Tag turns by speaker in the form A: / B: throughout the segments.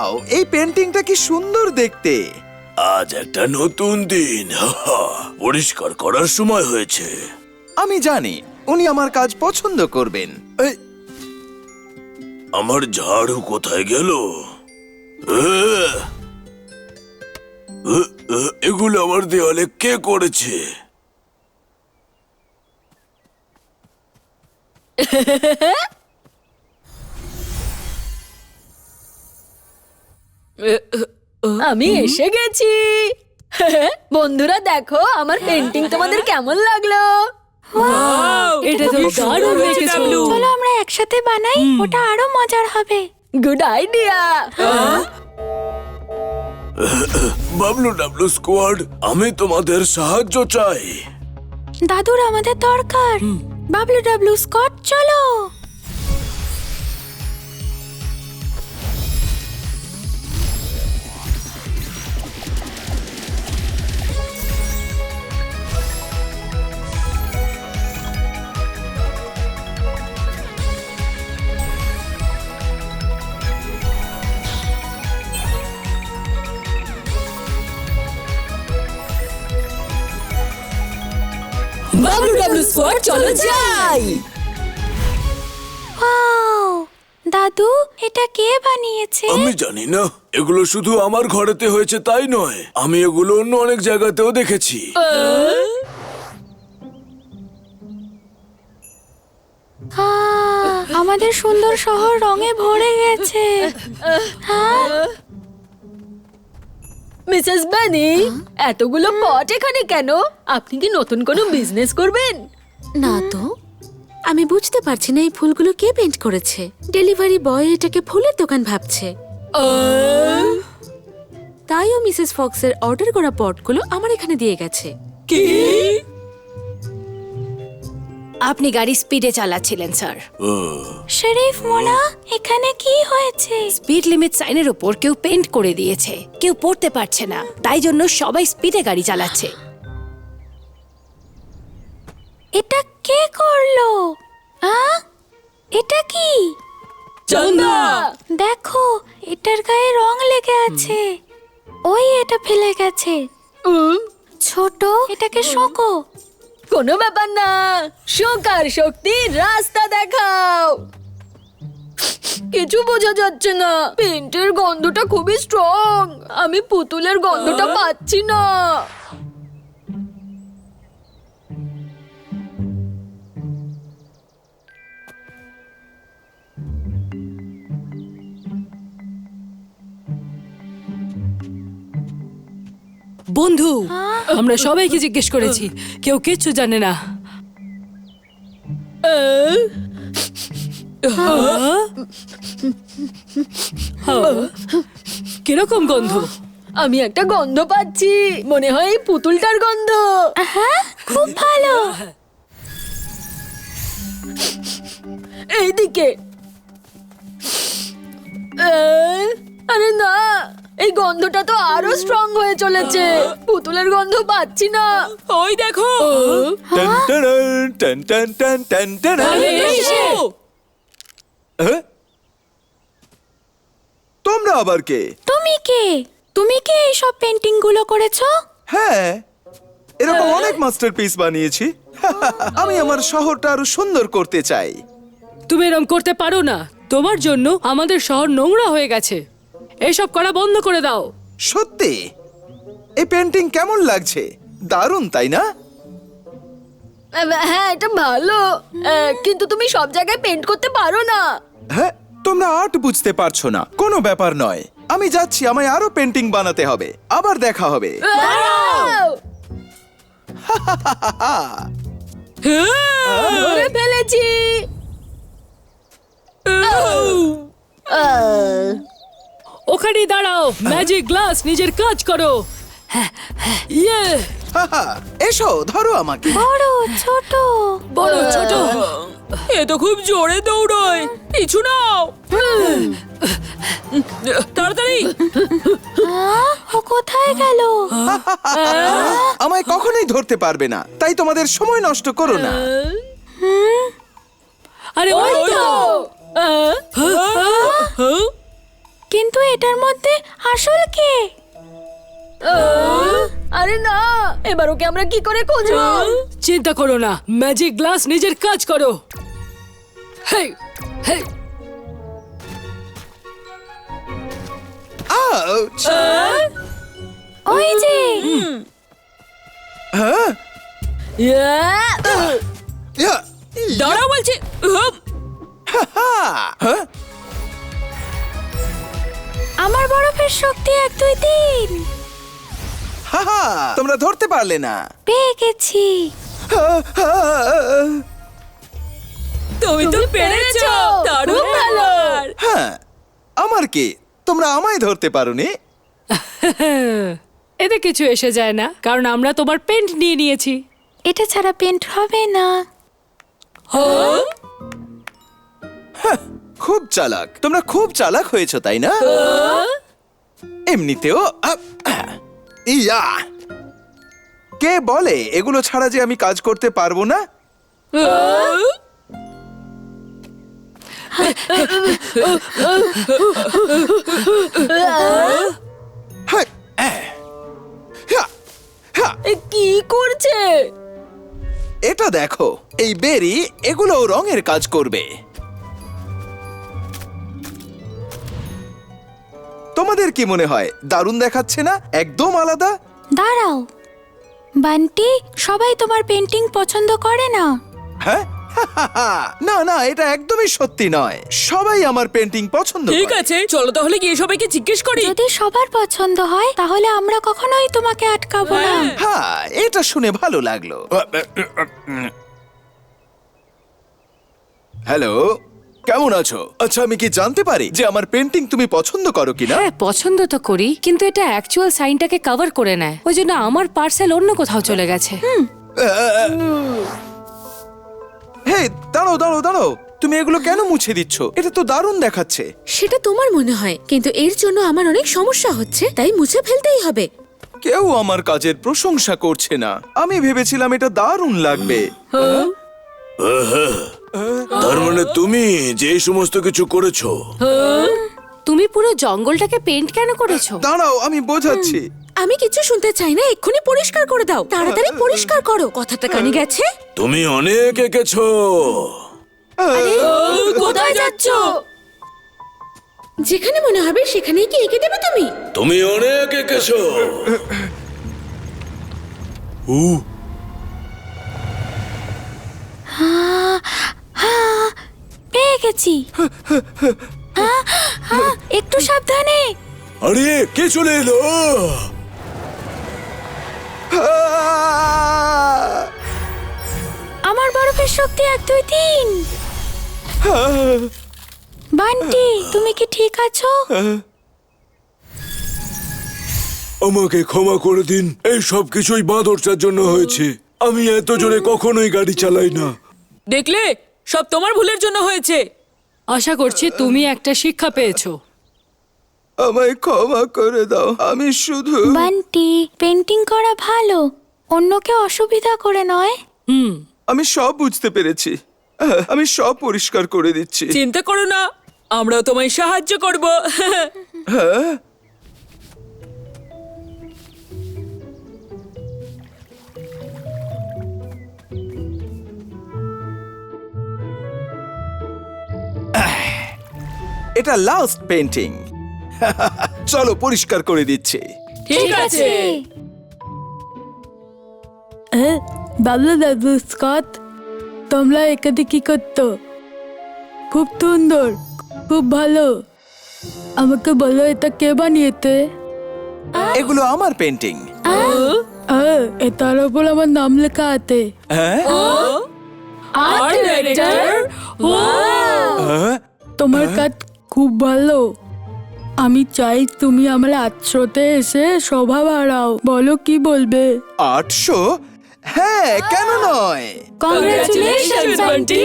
A: Wow, এই পেন্টিংটা কি সুন্দর দেখতে।
B: আজ একটা নতুন দিন। পরিষ্কার করার সময় হয়েছে।
A: আমি জানি উনি আমার কাজ পছন্দ করবেন।
B: আমার ঝাড়ু কোথায় গেল? এগুলো আমার দেওয়ালে কে করেছে?
C: আমি এসে গেছি। বন্ধুরা দেখো আমার পেন্টিং তোমাদের কেমন লাগলো?
D: এটা তো দারুণ হয়েছে।
E: চলো আমরা একসাথে বানাই, ওটা আরো মজার হবে।
C: Good idea.
B: Bablu W squad, আমি তোমাদের সাহায্য চাই।
E: দাদুর আমাদের দরকার। বাবলু ডাবলু স্কট, চলো।
C: বাবলু ডাবলু স্কোয়াড, চলো যাই।
E: ওয়াও, দাদু এটা কে বানিয়েছে?
B: আমি জানি না, এগুলো শুধু আমার ঘরেতে হয়েছে তাই নয়, আমি এগুলো অন্য অনেক জায়গাতেও দেখেছি।
E: আমাদের সুন্দর শহর রঙে ভরে গেছে।
C: মিসেস বানি, এতগুলো পট এখানে কেন? আপনি কি নতুন কোনো বিজনেস করবেন?
D: না তো, আমি বুঝতে পারছি না এই ফুলগুলো কে পেইন্ট করেছে। ডেলিভারি বয় এটাকে ফুলের দোকান ভাবছে, তাই ও মিসেস ফক্সের অর্ডার করা পটগুলো আমার এখানে দিয়ে গেছে।
C: কি?
F: আপনি গাড়ি স্পিডে চালাচ্ছিলেন স্যার।
E: শরীফ মোনা, এখানে কি হয়েছে?
F: স্পিড লিমিট সাইনের উপর কেউ পেইন্ট করে দিয়েছে, কেউ পড়তে পারছে না, তাই জন্য সবাই স্পিডে গাড়ি চালাচ্ছে।
E: এটা কে করলো? এটা কি?
C: চন্দা,
E: দেখো এটার গায়ে রং লেগে আছে। ওই এটা ফেলে গেছে। ছোট, এটাকে শোকো।
C: কোনো ব্যাপার না, শোকার শক্তি, রাস্তা দেখাও। কিছু বোঝা যাচ্ছে না, পেন্টের গন্ধটা খুবই স্ট্রং। আমি পুতুলের গন্ধটা পাচ্ছি না।
D: বন্ধু, আমরা সবাইকে জিজ্ঞেস করেছি, কেউ কিচ্ছু জানে না। কিরকম গন্ধ?
C: আমি একটা গন্ধ পাচ্ছি, মনে হয় এই পুতুলটার গন্ধ।
E: খুব ভালো।
C: এইদিকে। আরে না, এই গন্ধটা তো আরো স্ট্রং হয়ে চলেছে। পুতুলের গন্ধ পাচ্ছি না।
D: ওই দেখো।
A: টান টান টান টান টান টান টান। তোমরা আবার কে?
E: তুমি কে? তুমি কে এইসব পেন্টিং গুলো করেছো?
A: হ্যাঁ, এরকম অনেক মাস্টারপিস বানিয়েছি। আমি আমার শহরটা আরো সুন্দর করতে চাই।
D: তুমি এরম করতে পারো না, তোমার জন্য আমাদের শহর নোংরা হয়ে গেছে। এসব করা বন্ধ করে দাও।
A: সত্যি এই পেন্টিং কেমন লাগছে? দারুণ, তাই না?
C: হ্যাঁ, এটা ভালো, কিন্তু তুমি সব জায়গায় পেন্ট করতে পারো না।
A: হ্যাঁ, তোমরা আর্ট বুঝতে পারছো না। কোনো ব্যাপার নয়, আমি যাচ্ছি, আমায় আরো পেন্টিং বানাতে হবে। আবার দেখা হবে।
C: ধরে ফেলেছি।
D: ওখানেই দাঁড়াও, ম্যাজিক গ্লাস, নিজের কাজ করো। ইয়ে,
A: এসো, ধরো আমাকে।
E: বড়, ছোট।
D: বড় ছোট, এ তো খুব জোরে দৌড়ায়। পিছু নাও, তাড়াতাড়ি।
E: ও কোথায় গেল?
A: আমায় কখনোই ধরতে পারবে না, তাই তোমাদের সময় নষ্ট করো না।
D: আরে ওই তো।
E: কিন্তু এটার মধ্যে আসল কে?
C: আরে না, এবার ওকে আমরা কি করে খুঁজবো?
F: চিন্তা করো না, ম্যাজিক গ্লাস নিজের কাজ করো। হেই হেই,
A: আউচ!
E: ওই যে
A: হ্যাঁ?
C: ইয়া!
A: ইয়া!
F: দাঁড়াও বলছি।
A: হ্যাঁ?
E: আমার বরফের শক্তি 1 2 3
A: হাহা! তোমরা ধরতে পারলে না।
E: পেয়ে গেছি।
F: তুমি তো পেরেছো, দারুণ ভালো।
A: হ্যাঁ, আমার কি? তোমরা আমায় ধরতে পারোনি?
F: এতে কিছু এসে যায় না, কারণ আমরা তোমার পেন্ট নিয়ে নিয়েছি।
E: এটা ছাড়া পেন্ট হবে না।
A: খুব চালাক, তোমরা খুব চালাক হয়েছো, তাই না? এমনিতেও ইয়া! কে বলে এগুলো ছাড়া যে আমি কাজ করতে পারবো না? হ্যাঁ, হ্যাঁ, হ্যাঁ।
C: এ কি করছে?
A: এটা দেখো, এই বেরি এগুলো রঙের কাজ করবে। তোমাদের কি মনে হয় দারুণ দেখাচ্ছে না? একদম আলাদা।
E: দাঁড়াও বান্টি, সবাই তোমার পেন্টিং পছন্দ করে না।
A: হ্যাঁ? না না, এটা একদমই সত্যি নয়। সবাই আমার পেন্টিং পছন্দ
F: ঠিক
A: করে।
F: আছে, চলো তাহলে গিয়ে সবাইকে জিজ্ঞেস করি।
E: যদি সবার পছন্দ হয় তাহলে আমরা কখনোই তোমাকে আটকাবো না।
A: হ্যাঁ, এটা শুনে ভালো লাগলো। হ্যালো, কেমন আছো? আচ্ছা, আমি কি জানতে পারি যে আমার পেন্টিং তুমি পছন্দ করো কিনা?
F: হ্যাঁ, পছন্দ তো করি, কিন্তু এটা অ্যাকচুয়াল সাইনটাকে কভার করে নেয়, ওই জন্য আমার পার্সেল অন্য কোথাও চলে গেছে।
A: হেই, দাঁড়াও দাঁড়াও দাঁড়াও, তুমি এগুলো কেন মুছে দিচ্ছ? এটা তো দারুণ দেখাচ্ছে।
D: সেটা তোমার মনে হয়, কিন্তু এর জন্য আমার অনেক সমস্যা হচ্ছে, তাই মুছে ফেলতেই হবে।
A: কেউ আমার কাজের প্রশংসা করছে না। আমি ভেবেছিলাম এটা দারুণ লাগবে।
B: তার মানে তুমি যে এই সমস্ত কিছু করেছো?
F: তুমি পুরো জঙ্গলটাকে পেন্ট কেন করেছো?
A: দাঁড়াও, আমি বোঝাচ্ছি।
D: আমি কিছু শুনতে চাই না, এক্ষুনি পরিষ্কার করে দাও, তাড়াতাড়ি পরিষ্কার করো। কথাটা কানে গেছে?
B: তুমি অনেক এঁকেছো।
C: কোথায় যাচ্ছ?
D: যেখানে মনে হবে সেখানেই কি এঁকে দেবে তুমি?
B: তুমি অনেক এঁকেছো।
E: পেয়ে গেছি। একটু সাবধানে।
B: আরে কে চলে এলো?
E: আমার বরফের শক্তি 1 2 3। বান্টি, তুমি কি ঠিক আছো?
B: আমাকে ক্ষমা করে দিন, এই সব কিছুই বাঁদরটার জন্য হয়েছে। আমি এত জোরে কখনোই গাড়ি চালাই না।
F: দেখলে, সব তোমার ভুলের জন্য হয়েছে। আশা করছি তুমি একটা শিক্ষা পেয়েছো।
A: আমায় ক্ষমা করে দাও, আমি শুধু
E: বান্টি, পেন্টিং করা ভালো, অন্যকে অসুবিধা করে নয়।
A: আমি সব বুঝতে পেরেছি। আমি সব পরিষ্কার করে দিচ্ছি।
F: চিন্তা করো না, আমরাও তোমায় সাহায্য করব।
A: এটা লাস্ট পেন্টিং। চলো পরিষ্কার করে দিচ্ছি।
F: ঠিক আছে।
G: বাবলু দাদু স্কট, তোমরা এখানে কি করতো? খুব সুন্দর, খুব ভালো। আমাকে বলো এটা কে বানিয়েছে?
A: এগুলো আমার পেন্টিং।
G: এটার ওপর আমার নাম লেখা আছে।
A: হ্যাঁ?
F: আর্ট ডাইরেক্টর,
A: হ্যাঁ?
G: তোমার কাজ খুব ভালো। আমি চাই তুমি আমার আশ্রতে এসে শোভা বাড়াও। বলো কি বলবে?
A: 800? হ্যাঁ, কেন নয়?
F: কংগ্রাচুলেশনস বান্টি।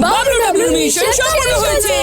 F: বাবলু মিশন সফল হয়েছে।